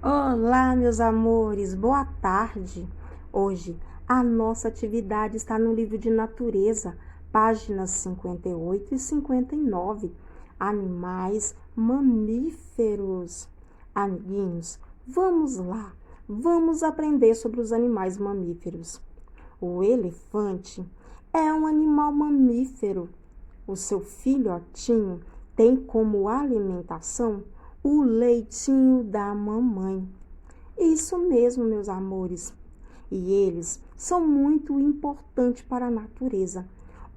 Olá, meus amores, boa tarde. Hoje a nossa atividade está no livro de natureza, páginas 58 e 59. Animais mamíferos. Amiguinhos, vamos lá, vamos aprender sobre os animais mamíferos. O elefante é um animal mamífero. O seu filhotinho tem como alimentação o leitinho da mamãe. Isso mesmo, meus amores. E eles são muito importantes para a natureza.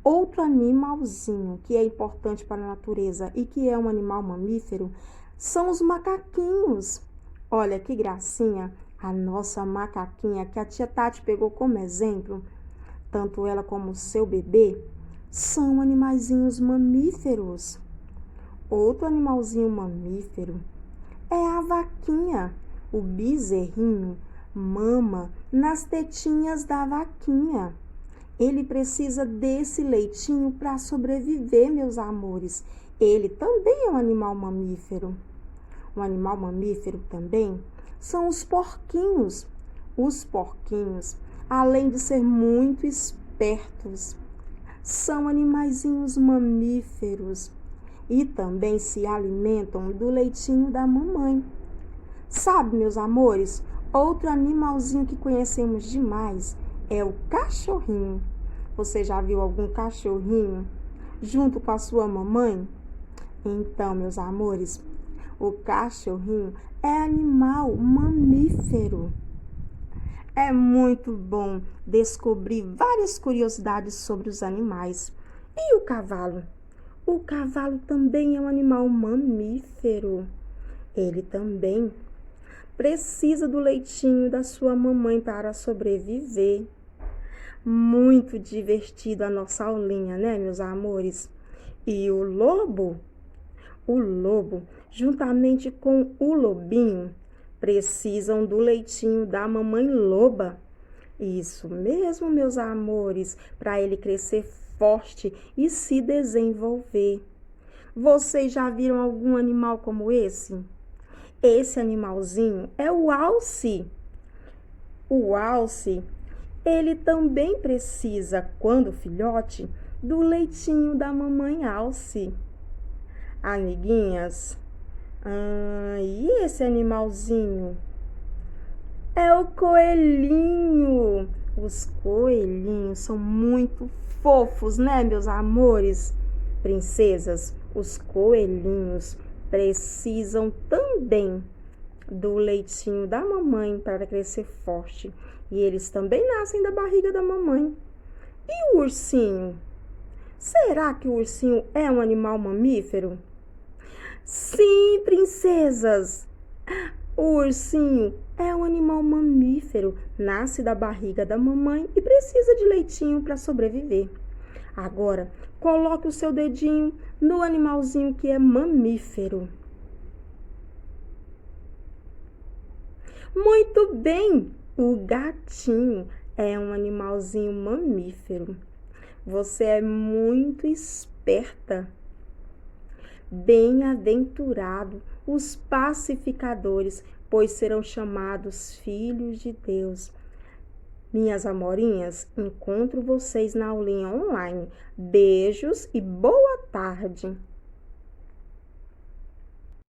Outro animalzinho que é importante para a natureza e que é um animal mamífero são os macaquinhos. Olha que gracinha, a nossa macaquinha que a tia Tati pegou como exemplo, tanto ela como o seu bebê, são animaizinhos mamíferos. Outro animalzinho mamífero é a vaquinha. O bezerrinho mama nas tetinhas da vaquinha. Ele precisa desse leitinho para sobreviver, meus amores. Ele também é um animal mamífero. Um animal mamífero também são os porquinhos. Os porquinhos, além de ser muito espertos, são animaizinhos mamíferos e também se alimentam do leitinho da mamãe. Sabe, meus amores, outro animalzinho que conhecemos demais é o cachorrinho. Você já viu algum cachorrinho junto com a sua mamãe? Então, meus amores, o cachorrinho é animal mamífero. É muito bom descobrir várias curiosidades sobre os animais. E o cavalo? O cavalo também é um animal mamífero. Ele também precisa do leitinho da sua mamãe para sobreviver. Muito divertido a nossa aulinha, né, meus amores? E o lobo? O lobo, juntamente com o lobinho, precisam do leitinho da mamãe loba. Isso mesmo, meus amores, para ele crescer forte e se desenvolver. Vocês já viram algum animal como esse? Esse animalzinho é o alce. O alce, ele também precisa, quando filhote, do leitinho da mamãe alce. Amiguinhas, e esse animalzinho? É o coelhinho. Os coelhinhos são muito fofos, né, meus amores? Princesas, os coelhinhos precisam também do leitinho da mamãe para crescer forte. E eles também nascem da barriga da mamãe. E o ursinho? Será que o ursinho é um animal mamífero? Sim, princesas! O ursinho é um animal mamífero, nasce da barriga da mamãe e precisa de leitinho para sobreviver. Agora, coloque o seu dedinho no animalzinho que é mamífero. Muito bem! O gatinho é um animalzinho mamífero. Você é muito esperta. Bem-aventurado os pacificadores, pois serão chamados filhos de Deus. Minhas amorinhas, encontro vocês na aulinha online. Beijos e boa tarde!